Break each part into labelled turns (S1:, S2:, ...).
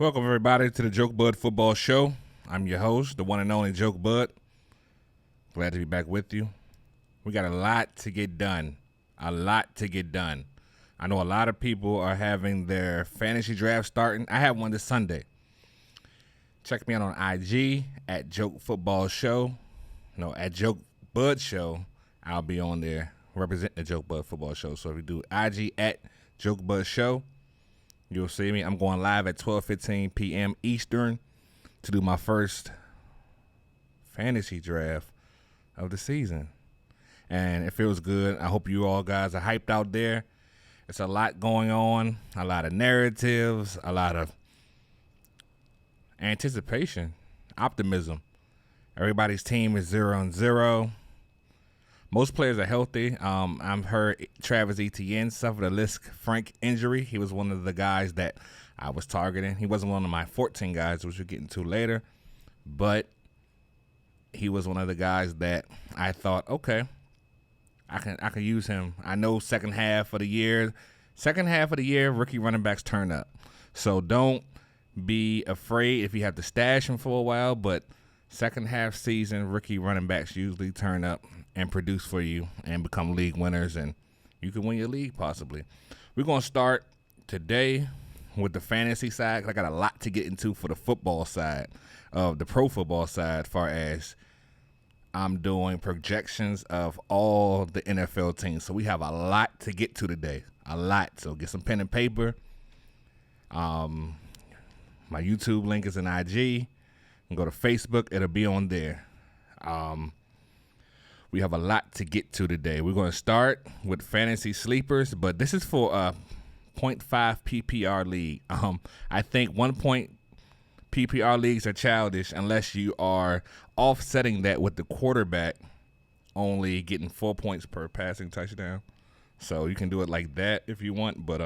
S1: Welcome, everybody, to the Jokebudd Football Show. I'm your host, the one and only Jokebudd. Glad to be back with you. We got a lot to get done. I know a lot of people are having their fantasy draft starting. I have one this Sunday. Check me out on IG at Joke Football Show. No, at Jokebudd Show. I'll be on there representing the Jokebudd Football Show. So if you do IG at Jokebudd Show, you'll see me. I'm going live at 12:15 p.m. Eastern to do my first fantasy draft of the season. And it feels good. I hope you all guys are hyped out there. It's a lot going on, a lot of narratives, a lot of anticipation, optimism. Everybody's team is 0-0. Most players are healthy. I've heard Travis Etienne suffered a Lisfranc injury. He was one of the guys that I was targeting. He wasn't one of my 14 guys, which we'll get into later. But he was one of the guys that I thought, okay, I can use him. I know second half of the year, rookie running backs turn up. So don't be afraid if you have to stash him for a while, but second half season, rookie running backs usually turn up and produce for you and become league winners, and you can win your league possibly. We're going to start today with the fantasy side. I got a lot to get into for the football side, of the pro football side, as far as I'm doing projections of all the NFL teams. So we have a lot to get to today, a lot. So get some pen and paper. My YouTube link is in IG. And go to Facebook. It'll be on there. We have a lot to get to today. We're going to start with fantasy sleepers, but this is for a 0.5 PPR league. I think 1 point PPR leagues are childish unless you are offsetting that with the quarterback only getting 4 points per passing touchdown. So you can do it like that if you want, but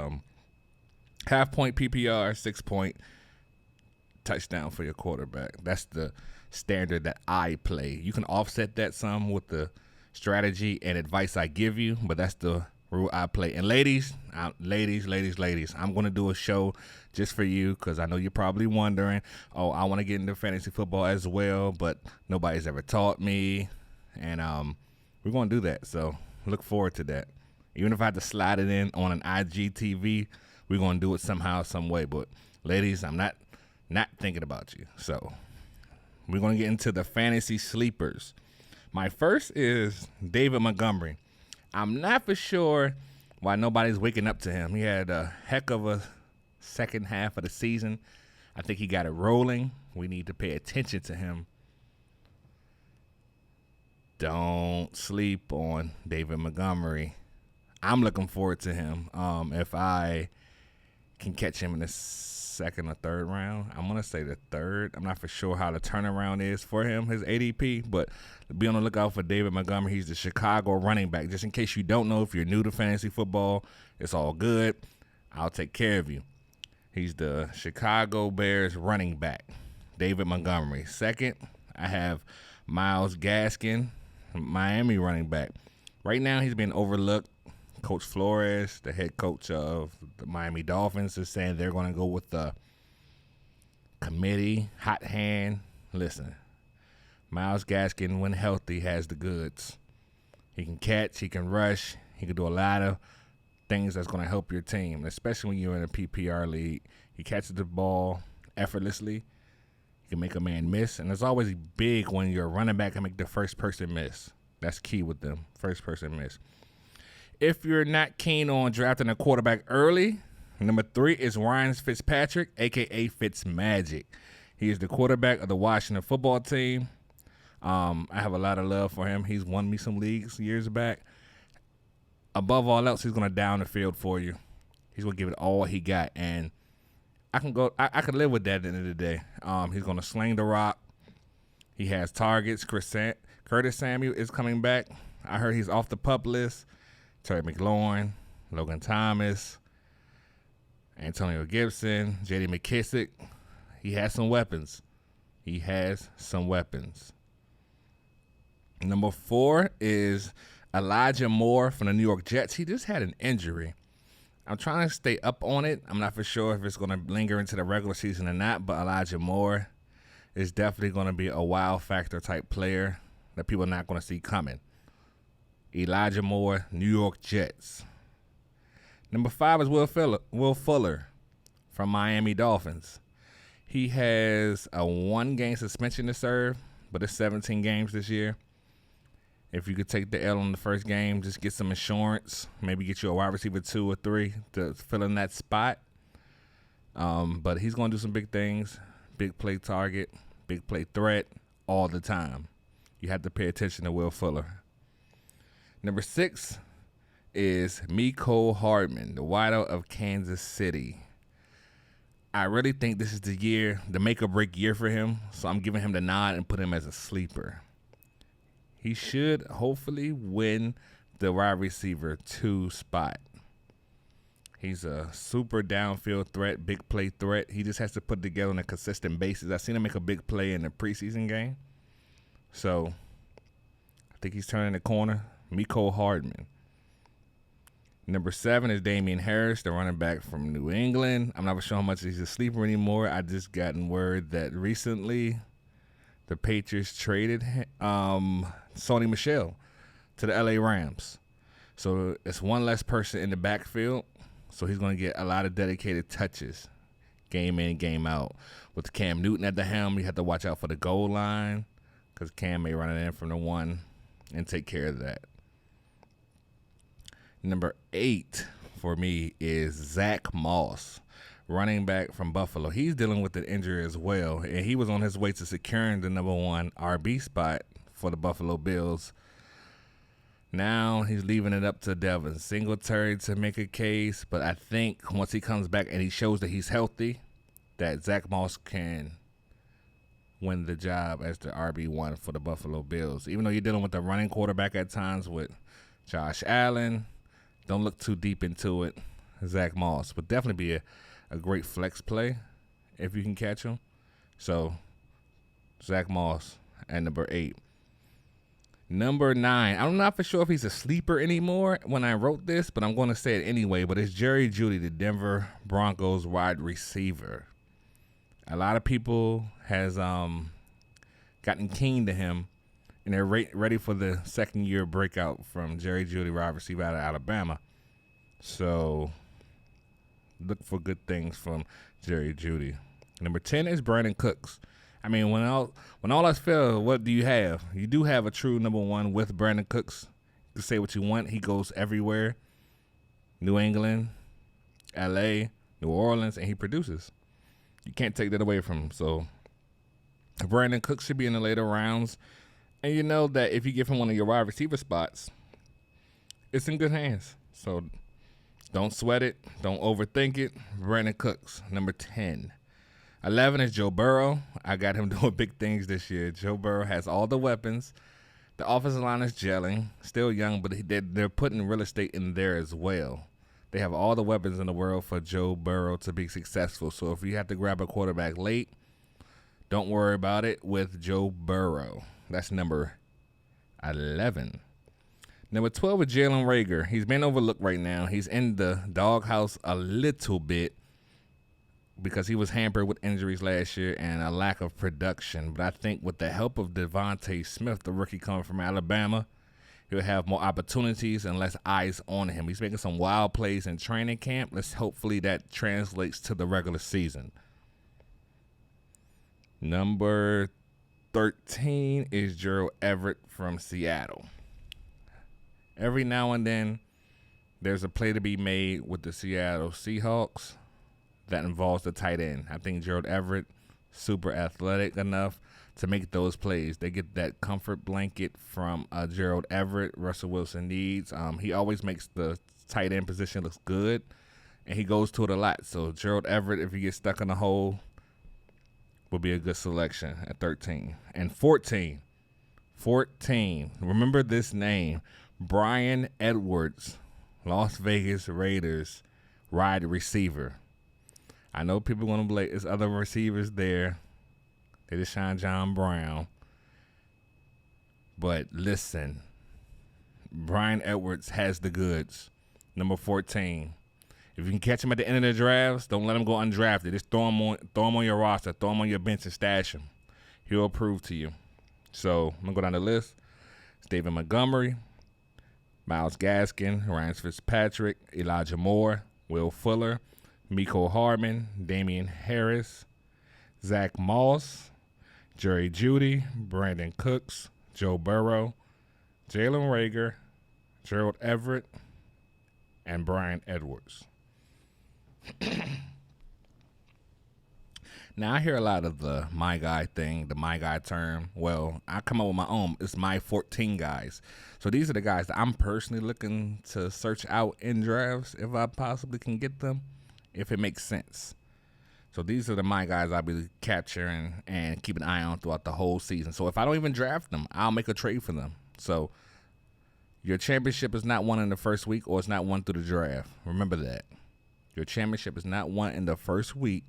S1: half point PPR, 6 point touchdown for your quarterback. That's the standard that I play. You can offset that some with the strategy and advice I give you, but that's the rule I play. And ladies, I'm going to do a show just for you because I know you're probably wondering, oh, I want to get into fantasy football as well, but nobody's ever taught me. And we're going to do that. So look forward to that. Even if I have to slide it in on an IGTV, we're going to do it somehow, some way. But ladies, I'm not thinking about you. So we're going to get into the fantasy sleepers. My first is David Montgomery. I'm not for sure why nobody's waking up to him. He had a heck of a second half of the season. I think he got it rolling. We need to pay attention to him. Don't sleep on David Montgomery. I'm looking forward to him. If I can catch him in the second or third round, I'm going to say the third. I'm not for sure how the turnaround is for him, his ADP, but be on the lookout for David Montgomery. He's the Chicago running back. Just in case you don't know, if you're new to fantasy football, it's all good. I'll take care of you. He's the Chicago Bears running back, David Montgomery. Second, I have Myles Gaskin, Miami running back. Right now, he's being overlooked. Coach Flores, the head coach of the Miami Dolphins, is saying they're going to go with the committee, hot hand. Listen, Myles Gaskin, when healthy, has the goods. He can catch, he can rush, he can do a lot of things that's going to help your team, especially when you're in a PPR league. He catches the ball effortlessly. He can make a man miss, and it's always big when your running back can make the first person miss. That's key with them, first person miss. If you're not keen on drafting a quarterback early, number 3 is Ryan Fitzpatrick, a.k.a. Fitzmagic. He is the quarterback of the Washington football team. I have a lot of love for him. He's won me some leagues years back. Above all else, he's going to down the field for you. He's going to give it all he got, and I can live with that at the end of the day. He's going to sling the rock. He has targets. Curtis Samuel is coming back. I heard he's off the PUP list. Terry McLaurin, Logan Thomas, Antonio Gibson, J.D. McKissick. He has some weapons. Number 4 is Elijah Moore from the New York Jets. He just had an injury. I'm trying to stay up on it. I'm not for sure if it's going to linger into the regular season or not, but Elijah Moore is definitely going to be a wow factor type player that people are not going to see coming. Elijah Moore, New York Jets. Number 5 is Will Fuller from Miami Dolphins. He has a 1-game suspension to serve, but it's 17 games this year. If you could take the L on the first game, just get some insurance. Maybe get you a wide receiver 2 or 3 to fill in that spot. But he's going to do some big things. Big play target, big play threat all the time. You have to pay attention to Will Fuller. Number 6 is Mecole Hardman, the wideout of Kansas City. I really think this is the year, the make or break year for him. So I'm giving him the nod and put him as a sleeper. He should hopefully win the wide receiver 2 spot. He's a super downfield threat, big play threat. He just has to put it together on a consistent basis. I've seen him make a big play in the preseason game. So I think he's turning the corner. Mecole Hardman. Number 7 is Damian Harris, the running back from New England. I'm not sure how much he's a sleeper anymore. I just gotten word that recently the Patriots traded Sony Michel to the LA Rams. So it's one less person in the backfield. So he's going to get a lot of dedicated touches, game in, game out. With Cam Newton at the helm, you have to watch out for the goal line because Cam may run it in from the 1 and take care of that. Number 8 for me is Zach Moss, running back from Buffalo. He's dealing with an injury as well, and he was on his way to securing the number 1 RB spot for the Buffalo Bills. Now he's leaving it up to Devin Singletary to make a case, but I think once he comes back and he shows that he's healthy, that Zach Moss can win the job as the RB1 for the Buffalo Bills. Even though you're dealing with a running quarterback at times with Josh Allen, don't look too deep into it. Zach Moss would definitely be a great flex play if you can catch him. So Zach Moss at number 8. Number 9, I'm not for sure if he's a sleeper anymore when I wrote this, but I'm going to say it anyway. But it's Jerry Jeudy, the Denver Broncos wide receiver. A lot of people has gotten keen to him, and they're ready for the second-year breakout from Jerry Jeudy, wide receiver out of Alabama. So look for good things from Jerry Jeudy. Number 10 is Brandon Cooks. I mean, when all else fails, what do you have? You do have a true number 1 with Brandon Cooks. You can say what you want. He goes everywhere. New England, L.A., New Orleans, and he produces. You can't take that away from him. So Brandon Cooks should be in the later rounds. And you know that if you give him one of your wide receiver spots, it's in good hands. So don't sweat it. Don't overthink it. Brandon Cooks, number 10. 11 is Joe Burrow. I got him doing big things this year. Joe Burrow has all the weapons. The offensive line is gelling. Still young, but they're putting real estate in there as well. They have all the weapons in the world for Joe Burrow to be successful. So if you have to grab a quarterback late, don't worry about it with Joe Burrow. That's number 11. Number 12 is Jalen Reagor. He's been overlooked right now. He's in the doghouse a little bit because he was hampered with injuries last year and a lack of production. But I think with the help of Devontae Smith, the rookie coming from Alabama, he'll have more opportunities and less eyes on him. He's making some wild plays in training camp. Hopefully that translates to the regular season. Number 13 is Gerald Everett from Seattle. Every now and then, there's a play to be made with the Seattle Seahawks that involves the tight end. I think Gerald Everett, super athletic enough to make those plays. They get that comfort blanket from Gerald Everett. Russell Wilson needs. He always makes the tight end position looks good, and he goes to it a lot. So Gerald Everett, if he gets stuck in a hole, will be a good selection at 13. And 14. Remember this name, Bryan Edwards, Las Vegas Raiders wide receiver. I know people want to blame there's other receivers there. They just shine John Brown. But listen, Bryan Edwards has the goods. Number 14. If you can catch him at the end of the drafts, don't let him go undrafted. Just throw him on your roster, throw him on your bench and stash him. He'll prove to you. So I'm gonna go down the list. It's David Montgomery, Myles Gaskin, Ryan Fitzpatrick, Elijah Moore, Will Fuller, Mecole Hardman, Damian Harris, Zach Moss, Jerry Jeudy, Brandon Cooks, Joe Burrow, Jalen Reagor, Gerald Everett, and Brian Edwards. Now, I hear a lot of the my guy thing, the my guy term. Well, I come up with my own. It's my 14 guys. So these are the guys that I'm personally looking to search out in drafts if I possibly can get them, if it makes sense. So these are the my guys I'll be capturing and keep an eye on throughout the whole season. So if I don't even draft them, I'll make a trade for them. So your championship is not won in the first week, or it's not won through the draft. Remember that. Your championship is not won in the first week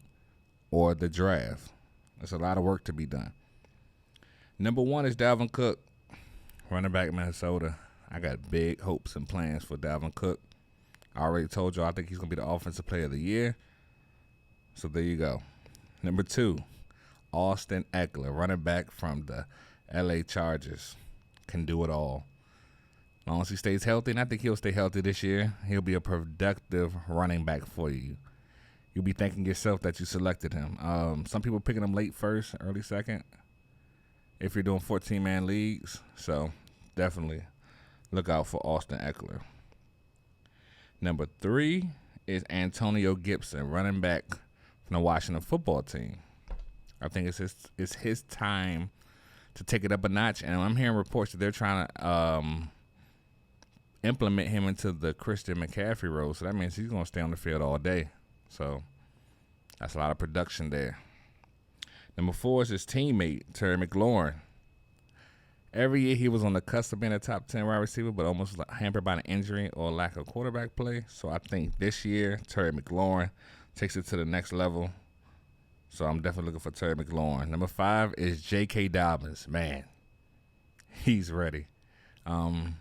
S1: or the draft. There's a lot of work to be done. Number 1 is Dalvin Cook, running back Minnesota. I got big hopes and plans for Dalvin Cook. I already told you I think he's going to be the offensive player of the year. So there you go. Number 2, Austin Eckler, running back from the LA Chargers. Can do it all. As long as he stays healthy, and I think he'll stay healthy this year, he'll be a productive running back for you. You'll be thanking yourself that you selected him. Some people picking him late first, early second, if you're doing 14-man leagues. So definitely look out for Austin Eckler. Number 3 is Antonio Gibson, running back from the Washington football team. I think it's his time to take it up a notch, and I'm hearing reports that they're trying to implement him into the Christian McCaffrey role. So that means he's going to stay on the field all day. So that's a lot of production there. Number 4 is his teammate, Terry McLaurin. Every year he was on the cusp of being a top 10 wide receiver, but almost hampered by an injury or lack of quarterback play. So I think this year, Terry McLaurin takes it to the next level. So I'm definitely looking for Terry McLaurin. Number 5 is J.K. Dobbins. Man, he's ready.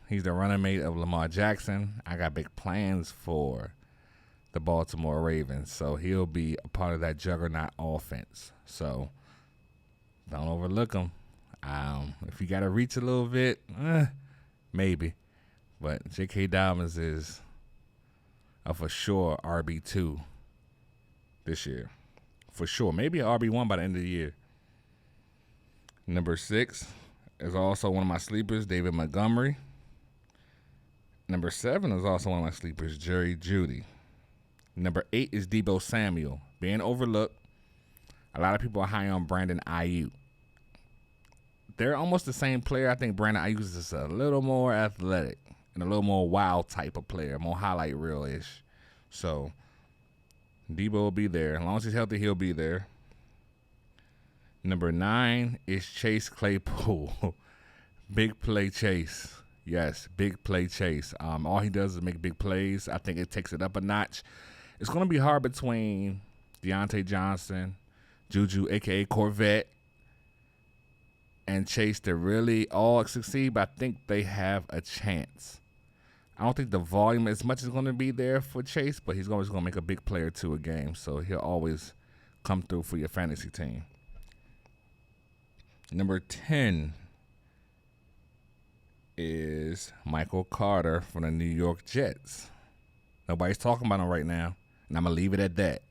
S1: He's the running mate of Lamar Jackson. I got big plans for the Baltimore Ravens, so he'll be a part of that juggernaut offense. So don't overlook him. If you got to reach a little bit, maybe. But J.K. Dobbins is a for sure RB2 this year. For sure. Maybe an RB1 by the end of the year. Number 6 is also one of my sleepers, David Montgomery. Number 7 is also one of my sleepers, Jerry Jeudy. Number 8 is Deebo Samuel, being overlooked. A lot of people are high on Brandon Ayuk. They're almost the same player. I think Brandon Ayuk is just a little more athletic and a little more wild type of player, more highlight reel-ish. So Deebo will be there. As long as he's healthy, he'll be there. Number 9 is Chase Claypool. Big play Chase. Yes, big play Chase. All he does is make big plays. I think it takes it up a notch. It's going to be hard between Deontay Johnson, Juju, a.k.a. Corvette, and Chase to really all succeed, but I think they have a chance. I don't think the volume as much is going to be there for Chase, but he's always going to make a big play or two a game, so he'll always come through for your fantasy team. Number 10 is Michael Carter from the New York Jets. Nobody's talking about him right now, and I'm going to leave it at that.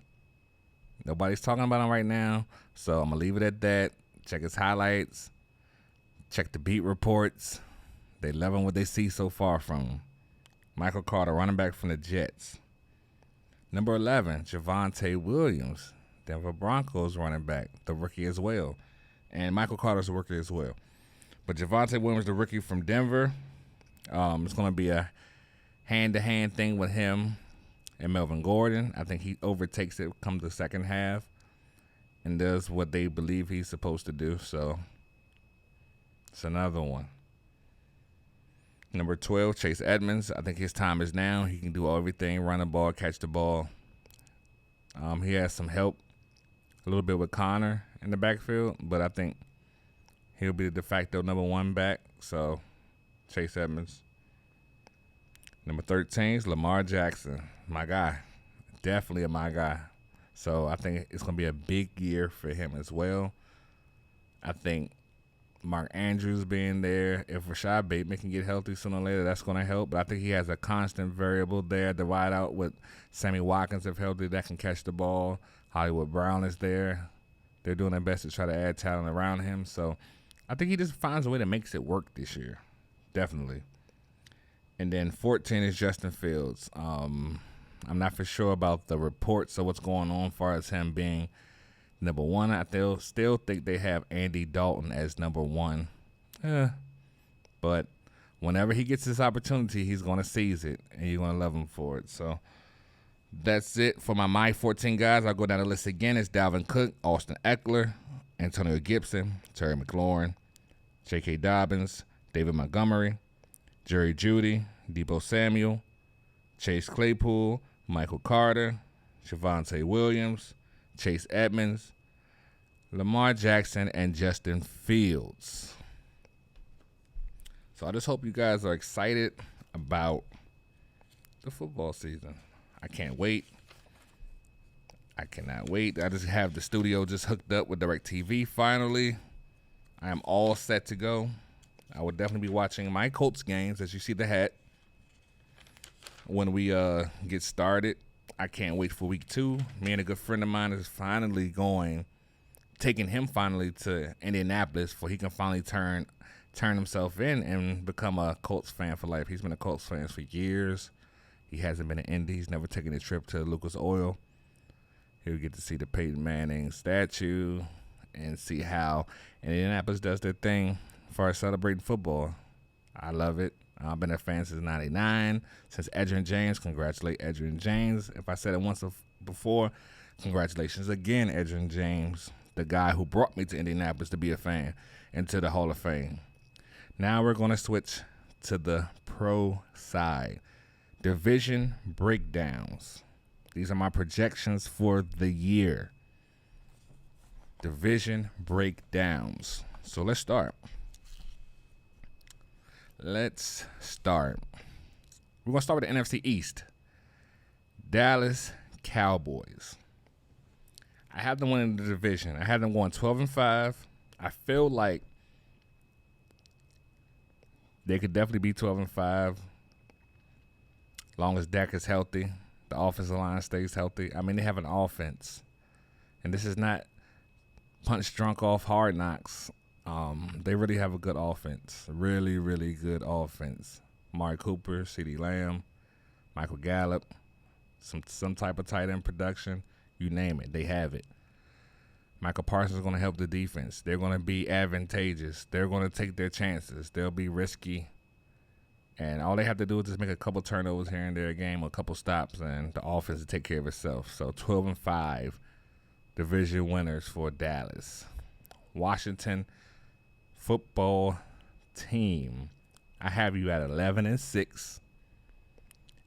S1: Nobody's talking about him right now, so I'm going to leave it at that. Check his highlights. Check the beat reports. They loving what they see so far from him. Michael Carter, running back from the Jets. Number 11, Javonte Williams, Denver Broncos running back, the rookie as well. And Michael Carter's a rookie as well. But Javonte Williams, the rookie from Denver, it's going to be a hand-to-hand thing with him and Melvin Gordon. I think he overtakes it come the second half and does what they believe he's supposed to do. So it's another one. Number 12, Chase Edmonds. I think his time is now. He can do everything, run the ball, catch the ball. He has some help a little bit with Connor in the backfield, but I think he'll be the de facto number 1 back. So Chase Edmonds. Number 13 is Lamar Jackson, my guy. definitely a my guy. So I think it's going to be a big year for him as well. I think Mark Andrews being there, if Rashad Bateman can get healthy sooner or later, that's going to help. But I think he has a constant variable there to ride out with Sammy Watkins, if healthy, that can catch the ball. Hollywood Brown is there. They're doing their best to try to add talent around him. So I think he just finds a way that makes it work this year. Definitely. And then 14 is Justin Fields. I'm not for sure about the reports of what's going on as far as him being number one. I still think they have Andy Dalton as number one. But whenever he gets this opportunity, he's going to seize it, and you're going to love him for it. So that's it for my 14 guys. I'll go down the list again. It's Dalvin Cook, Austin Eckler, Antonio Gibson, Terry McLaurin, J.K. Dobbins, David Montgomery, Jerry Jeudy, Deebo Samuel, Chase Claypool, Michael Carter, Javonte Williams, Chase Edmonds, Lamar Jackson, and Justin Fields. So I just hope you guys are excited about the football season. I can't wait. I cannot wait. I just have the studio just hooked up with DirecTV finally. I am all set to go. I will definitely be watching my Colts games, as you see the hat, when we get started. I can't wait for week 2. Me and a good friend of mine is finally taking him finally to Indianapolis, for he can finally turn himself in and become a Colts fan for life. He's been a Colts fan for years. He hasn't been in Indy. He's never taken a trip to Lucas Oil. He'll get to see the Peyton Manning statue and see how Indianapolis does their thing for celebrating football. I love it. I've been a fan since '99, since Edgerrin James. Congratulate Edgerrin James. If I said it once before, congratulations again, Edgerrin James, the guy who brought me to Indianapolis to be a fan and to the Hall of Fame. Now we're going to switch to the pro side. Division breakdowns. These are my projections for the year. Division breakdowns. So let's start. We're going to start with the NFC East. Dallas Cowboys. I have them winning the division. I have them going 12-5. I feel like they could definitely be 12-5 as long as Dak is healthy, the offensive line stays healthy. I mean, they have an offense. And this is not punch drunk off Hard Knocks. They really have a good offense. Really, really good offense. Amari Cooper, CeeDee Lamb, Michael Gallup, some type of tight end production. You name it, they have it. Michael Parsons is going to help the defense. They're going to be advantageous. They're going to take their chances. They'll be risky. And all they have to do is just make a couple turnovers here and there a game, a couple stops, and the offense will take care of itself. So 12-5 division winners for Dallas. Washington football team. I have you at 11-6.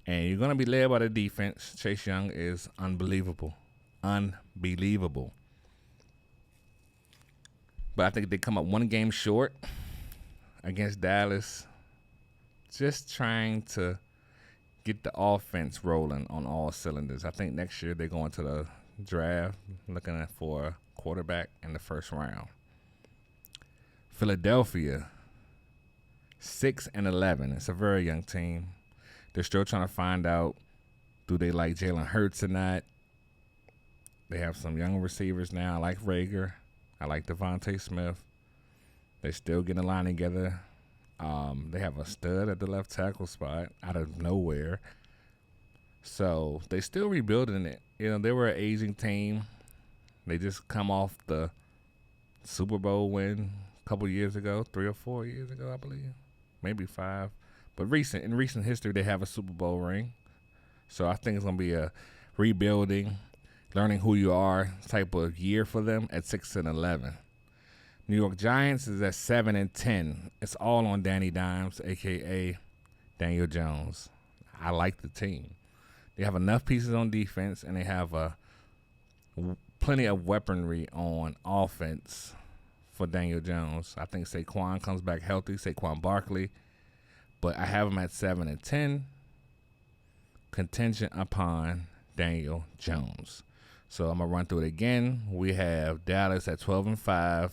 S1: And you're going to be led by the defense. Chase Young is unbelievable. Unbelievable. But I think they come up one game short against Dallas. Just trying to get the offense rolling on all cylinders. I think next year they're going to the draft looking for a quarterback in the first round. Philadelphia, 6-11. It's a very young team. They're still trying to find out, do they like Jalen Hurts or not? They have some young receivers now. I like Rager. I like Devontae Smith. They still getting a line together. They have a stud at the left tackle spot out of nowhere. So they still rebuilding it. You know, they were an aging team. They just come off the Super Bowl win a couple years ago, 3 or 4 years ago, I believe. Maybe 5. But in recent history, they have a Super Bowl ring. So I think it's going to be a rebuilding, learning who you are type of year for them at 6-11. New York Giants is at 7-10. It's all on Danny Dimes, a.k.a. Daniel Jones. I like the team. They have enough pieces on defense, and they have plenty of weaponry on offense for Daniel Jones. I think Saquon comes back healthy, Saquon Barkley. But I have them at 7-10, contingent upon Daniel Jones. So I'm going to run through it again. We have Dallas at 12-5,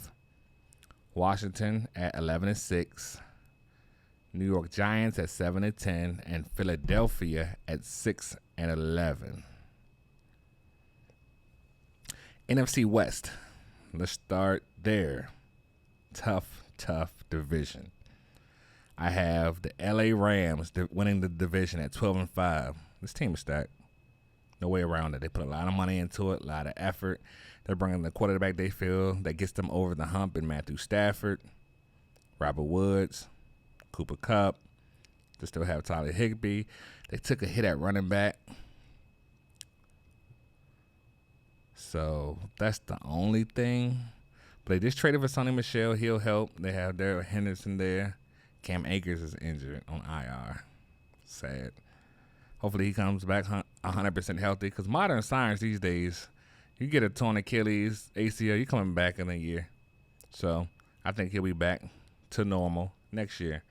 S1: Washington at 11-6, New York Giants at 7-10, and Philadelphia at 6-11. NFC West. Let's start there. Tough division. I have the LA Rams winning the division at 12-5. This team is stacked. No way around it. They put a lot of money into it, a lot of effort. They're bringing the quarterback they feel that gets them over the hump in Matthew Stafford, Robert Woods, Cooper Kupp. They still have Tyler Higbee. They took a hit at running back. So that's the only thing. But they just traded for Sonny Michel. He'll help. They have Darrell Henderson there. Cam Akers is injured on IR. Sad. Hopefully he comes back 100% healthy, because modern science these days, you get a torn Achilles, ACL, you're coming back in a year. So I think he'll be back to normal next year.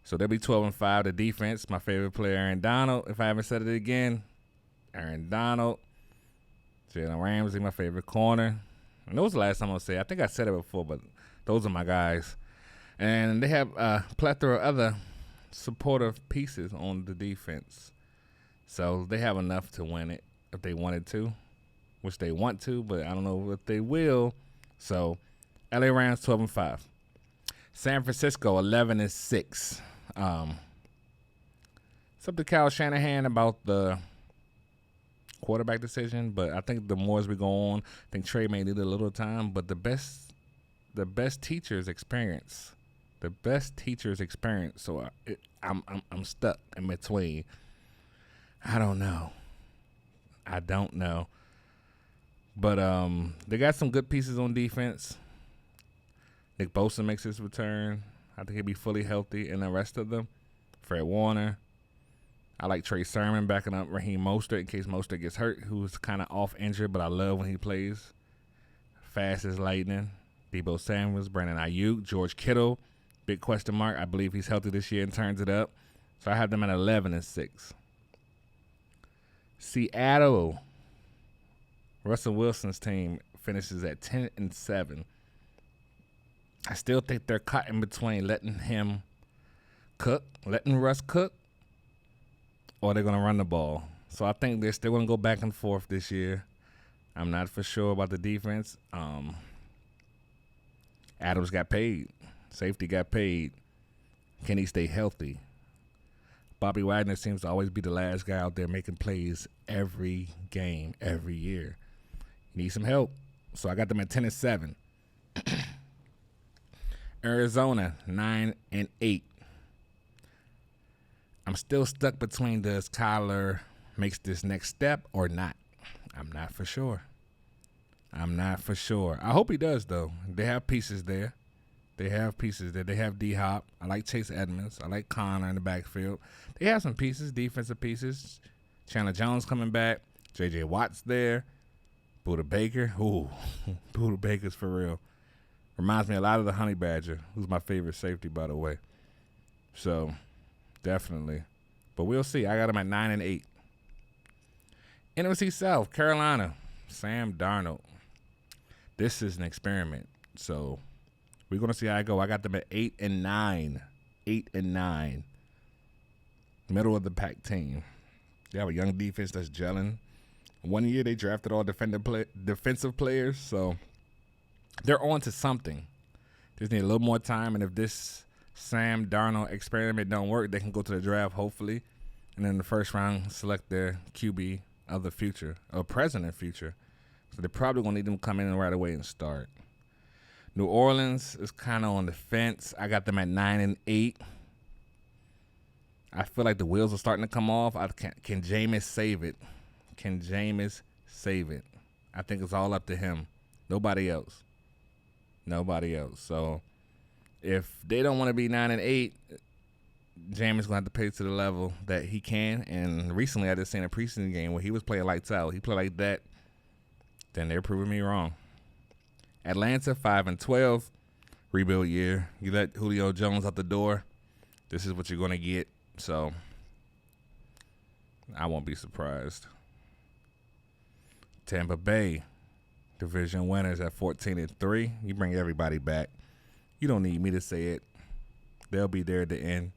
S1: So they'll be 12-5. The defense, my favorite player, Aaron Donald. If I haven't said it again, Aaron Donald. Jalen Ramsey, my favorite corner. And that was the last time I'll say. I think I said it before, but those are my guys. And they have a plethora of other supportive pieces on the defense. So they have enough to win it if they wanted to, which they want to, but I don't know if they will. So LA Rams 12-5. San Francisco 11-6. It's up to Kyle Shanahan about the quarterback decision, but I think the more as we go on, I think Trey may need a little time, but the best teacher's experience. The best teacher's experience. So I'm stuck in between. I don't know. But they got some good pieces on defense. Nick Bosa makes his return. I think he'll be fully healthy, and the rest of them, Fred Warner. I like Trey Sermon backing up Raheem Mostert in case Mostert gets hurt, who's kind of off injured, but I love when he plays. Fast as lightning. Deebo Samuels, Brandon Ayuk, George Kittle. Big question mark. I believe he's healthy this year and turns it up. So I have them at 11-6. Seattle. Russell Wilson's team finishes at 10-7. I still think they're caught in between letting Russ cook, or they're going to run the ball. So I think they're still going to go back and forth this year. I'm not for sure about the defense. Adams got paid. Safety got paid. Can he stay healthy? Bobby Wagner seems to always be the last guy out there making plays every game, every year. Need some help. So I got them at 10-7. Arizona 9-8. I'm still stuck between does Kyler makes this next step or not. I'm not for sure. I hope he does, though. They have pieces there. They have D-Hop. I like Chase Edmonds. I like Connor in the backfield. They have some pieces, defensive pieces. Chandler Jones coming back. J.J. Watt's there. Buda Baker. Ooh, Buda Baker's for real. Reminds me a lot of the Honey Badger, who's my favorite safety, by the way. So, definitely. But we'll see. I got him at 9-8. NFC South, Carolina, Sam Darnold. This is an experiment. So, we're going to see how I go. I got them at 8-9. 8-9. Middle of the pack team. They have a young defense that's gelling. 1 year they drafted all defensive players, so they're on to something. Just need a little more time, and if this Sam Darnold experiment don't work, they can go to the draft, hopefully, and in the first round select their QB of the future, or present future. So they're probably going to need them to come in right away and start. New Orleans is kind of on the fence. I got them at 9-8. I feel like the wheels are starting to come off. Can Jameis save it? I think it's all up to him. Nobody else. So if they don't want to be 9-8, Jameis gonna have to pay to the level that he can. And recently, I just seen a preseason game where he was playing lights out. He played like that. Then they're proving me wrong. Atlanta 5-12, rebuild year. You let Julio Jones out the door, this is what you're gonna get. So I won't be surprised. Tampa Bay, division winners at 14-3. You bring everybody back. You don't need me to say it. They'll be there at the end,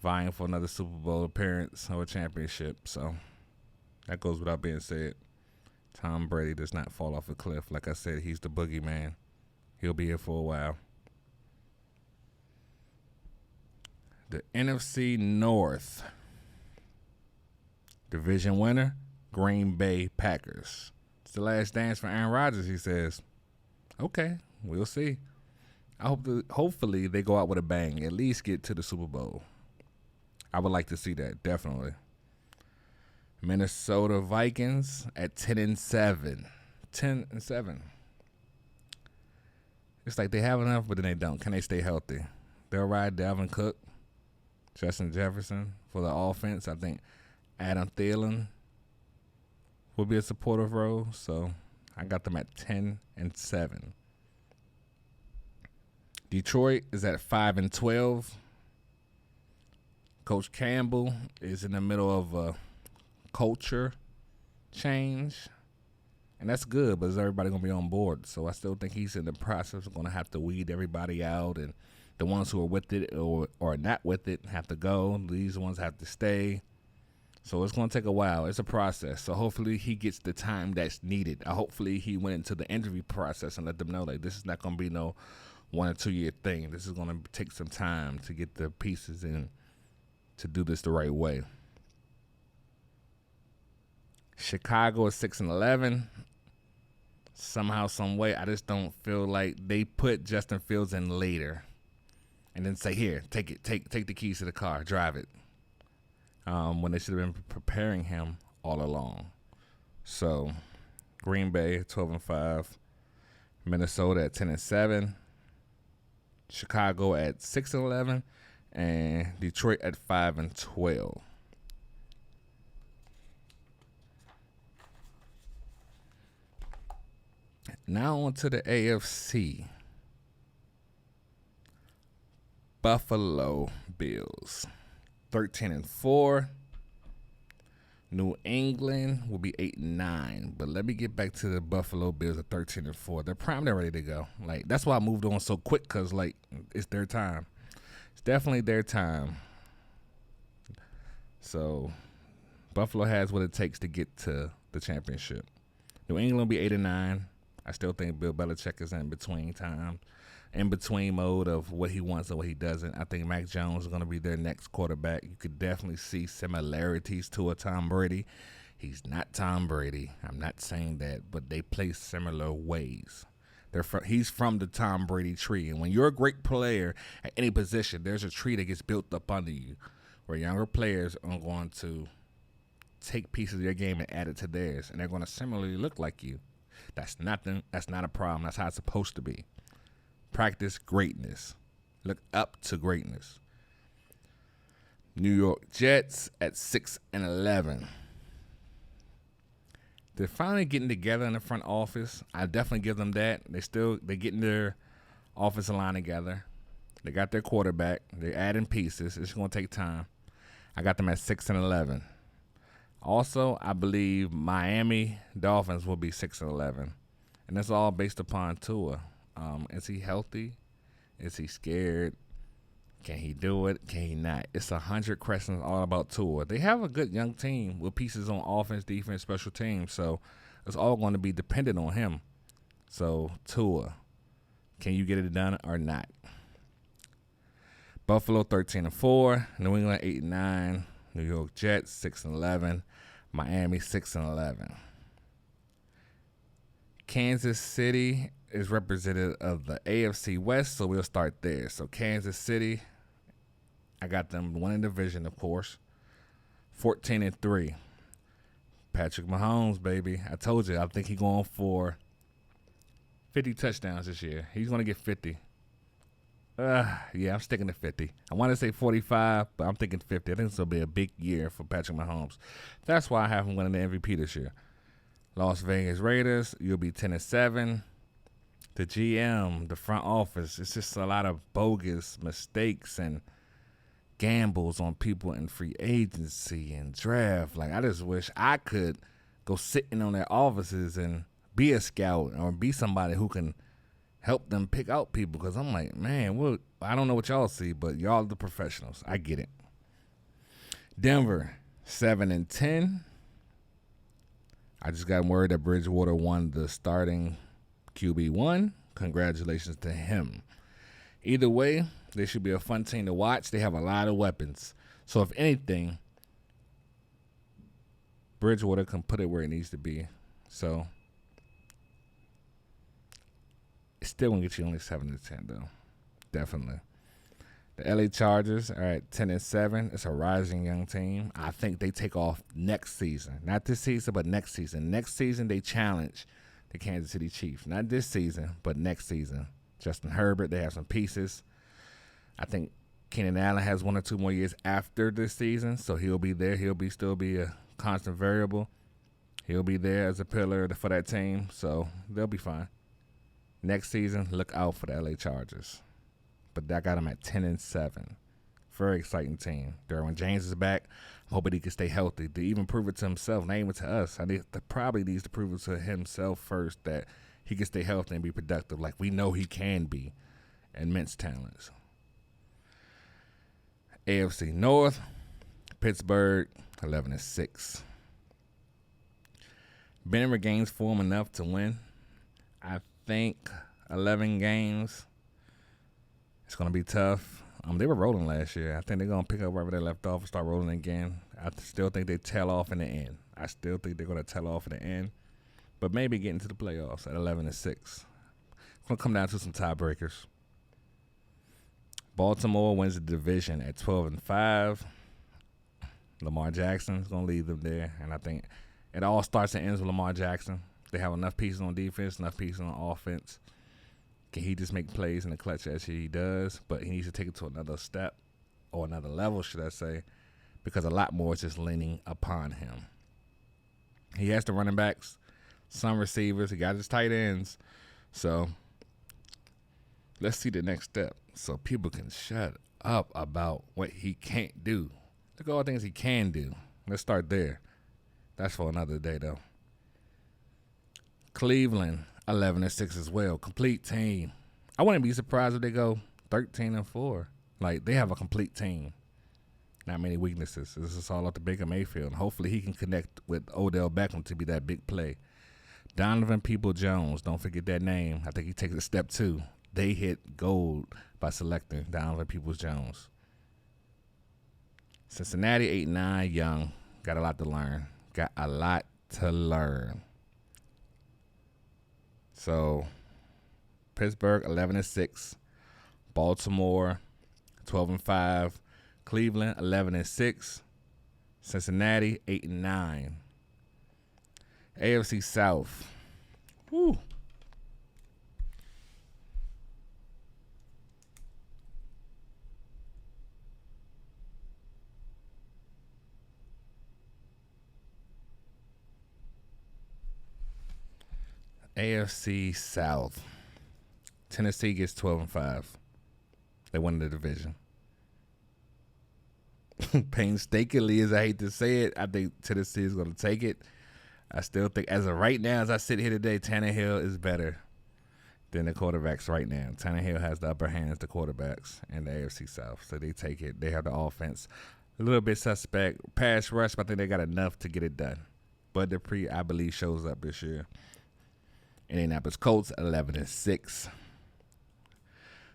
S1: vying for another Super Bowl appearance or a championship. So that goes without being said. Tom Brady does not fall off a cliff. Like I said, he's the boogeyman. He'll be here for a while. The NFC North division winner, Green Bay Packers. It's the last dance for Aaron Rodgers, he says. Okay, we'll see. Hopefully they go out with a bang, at least get to the Super Bowl. I would like to see that, definitely. Minnesota Vikings at 10-7. 10-7. It's like they have enough, but then they don't. Can they stay healthy? They'll ride Dalvin Cook, Justin Jefferson for the offense. I think Adam Thielen will be a supportive role. So I got them at 10-7. Detroit is at 5-12. Coach Campbell is in the middle of a culture change, and that's good, but is everybody going to be on board? So I still think he's in the process of going to have to weed everybody out, and the ones who are with it or not with it have to go. These ones have to stay. So it's going to take a while. It's a process. So hopefully he gets the time that's needed. Hopefully he went into the interview process and let them know, like, this is not going to be no 1 or 2 year thing. This is going to take some time to get the pieces in to do this the right way. Chicago is 6-11. Somehow, some way, I just don't feel like they put Justin Fields in later, and then say, "Here, take it, take the keys to the car, drive it." When they should have been preparing him all along. So, Green Bay 12-5, Minnesota at 10-7, Chicago at 6-11, and Detroit at 5-12. Now on to the AFC. Buffalo Bills, 13-4. New England will be 8-9. But let me get back to the Buffalo Bills at 13-4. They're primed and ready to go. Like, that's why I moved on so quick, because, like, it's their time. It's definitely their time. So Buffalo has what it takes to get to the championship. New England will be 8-9. I still think Bill Belichick is in between mode of what he wants and what he doesn't. I think Mac Jones is going to be their next quarterback. You could definitely see similarities to a Tom Brady. He's not Tom Brady. I'm not saying that, but they play similar ways. He's from the Tom Brady tree. And when you're a great player at any position, there's a tree that gets built up under you where younger players are going to take pieces of your game and add it to theirs, and they're going to similarly look like you. That's not a problem. That's how it's supposed to be. Practice greatness. Look up to greatness. New York Jets at 6-11. They're finally getting together in the front office. I definitely give them that. They're getting their offensive line together. They got their quarterback. They're adding pieces. It's going to take time. I got them at 6-11. Also, I believe Miami Dolphins will be 6-11. And that's all based upon Tua. Is he healthy? Is he scared? Can he do it? Can he not? It's 100 questions all about Tua. They have a good young team with pieces on offense, defense, special teams. So it's all going to be dependent on him. So Tua, can you get it done or not? Buffalo 13-4. New England 8-9. New York Jets 6-11. Miami 6-11. Kansas City is representative of the AFC West, so we'll start there. So Kansas City, I got them winning division, of course. 14-3. Patrick Mahomes, baby. I told you, I think he's going for 50 touchdowns this year. He's going to get 50. Yeah, I'm sticking to 50. I want to say 45, but I'm thinking 50. I think this will be a big year for Patrick Mahomes. That's why I have him winning the MVP this year. Las Vegas Raiders, you'll be 10-7. The GM, the front office, it's just a lot of bogus mistakes and gambles on people in free agency and draft. Like, I just wish I could go sitting on their offices and be a scout or be somebody who can help them pick out people. Because I'm like, man, well, I don't know what y'all see, but y'all are the professionals. I get it. Denver, 7-10. I just got word that Bridgewater won the starting QB1. Congratulations to him. Either way, they should be a fun team to watch. They have a lot of weapons. So if anything, Bridgewater can put it where it needs to be. So it's still going to get you only 7-10, though. Definitely. The LA Chargers are at 10-7. It's a rising young team. I think they take off next season. Not this season, but next season. Next season, they challenge the Kansas City Chiefs. Not this season, but next season. Justin Herbert, they have some pieces. I think Keenan Allen has 1 or 2 more years after this season, so he'll be there. He'll still be a constant variable. He'll be there as a pillar for that team, so they'll be fine. Next season, look out for the LA Chargers. But I got them at 10-7. Very exciting team. Derwin James is back. I'm hoping he can stay healthy to even prove it to himself, not even to us. Probably needs to prove it to himself first that he can stay healthy and be productive like we know he can be. Immense talents. AFC North, Pittsburgh, 11-6. Been regains form enough to win. I think 11 games. It's going to be tough. They were rolling last year. I think they're going to pick up wherever they left off and start rolling again. I still think they tail off in the end. I still think they're going to tail off in the end. But maybe get into the playoffs at 11-6. It's going to come down to some tiebreakers. Baltimore wins the division at 12-5. Lamar Jackson is going to lead them there. And I think it all starts and ends with Lamar Jackson. They have enough pieces on defense, enough pieces on offense. Can he just make plays in the clutch as he does? But he needs to take it to another step or another level, should I say, because a lot more is just leaning upon him. He has the running backs, some receivers. He got his tight ends. So let's see the next step so people can shut up about what he can't do. Look at all the things he can do. Let's start there. That's for another day, though. Cleveland, 11-6 as well. Complete team. I wouldn't be surprised if they go 13-4. Like, they have a complete team. Not many weaknesses. This is all up to Baker Mayfield. Hopefully he can connect with Odell Beckham to be that big play. Donovan Peoples-Jones, don't forget that name. I think he takes a step too. They hit gold by selecting Donovan Peoples-Jones. Cincinnati, 8-9, young. Got a lot to learn. So, Pittsburgh, 11-6. Baltimore, 12-5. Cleveland, 11-6. Cincinnati, 8-9. AFC South. Woo. AFC South. Tennessee gets 12-5. They won the division. Painstakingly, as I hate to say it, I think Tennessee is going to take it. I still think, as of right now, as I sit here today, Tannehill is better than the quarterbacks right now. Tannehill has the upper hand as the quarterbacks in the AFC South, so they take it. They have the offense. A little bit suspect. Pass rush, but I think they got enough to get it done. Bud Dupree, I believe, shows up this year. Indianapolis Colts, 11-6.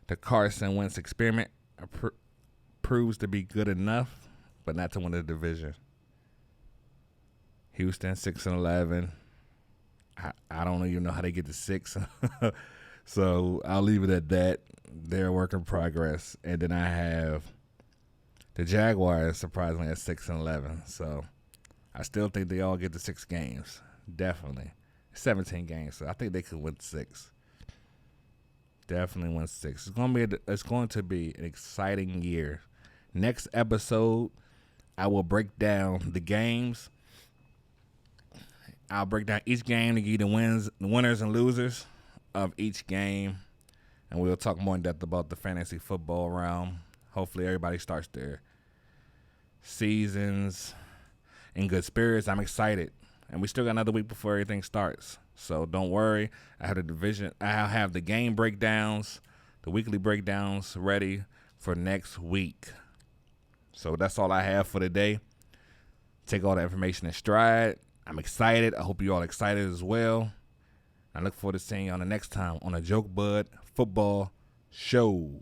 S1: The Carson Wentz experiment proves to be good enough, but not to win the division. Houston, 6-11. I don't even know how they get to 6. So I'll leave it at that. They're a work in progress. And then I have the Jaguars, surprisingly, at 6-11. So I still think they all get to 6 games. Definitely. 17 games, so I think they could win 6. Definitely win 6. It's going to be an exciting year. Next episode, I will break down the games. I'll break down each game to give you the winners and losers of each game, and we'll talk more in depth about the fantasy football realm. Hopefully, everybody starts their seasons in good spirits. I'm excited. and we still got another week before everything starts. So don't worry. I have the division. I have the game breakdowns, the weekly breakdowns ready for next week. So that's all I have for today. Take all the information in stride. I'm excited. I hope you all excited as well. I look forward to seeing you on the next time on the Jokebudd Football Show.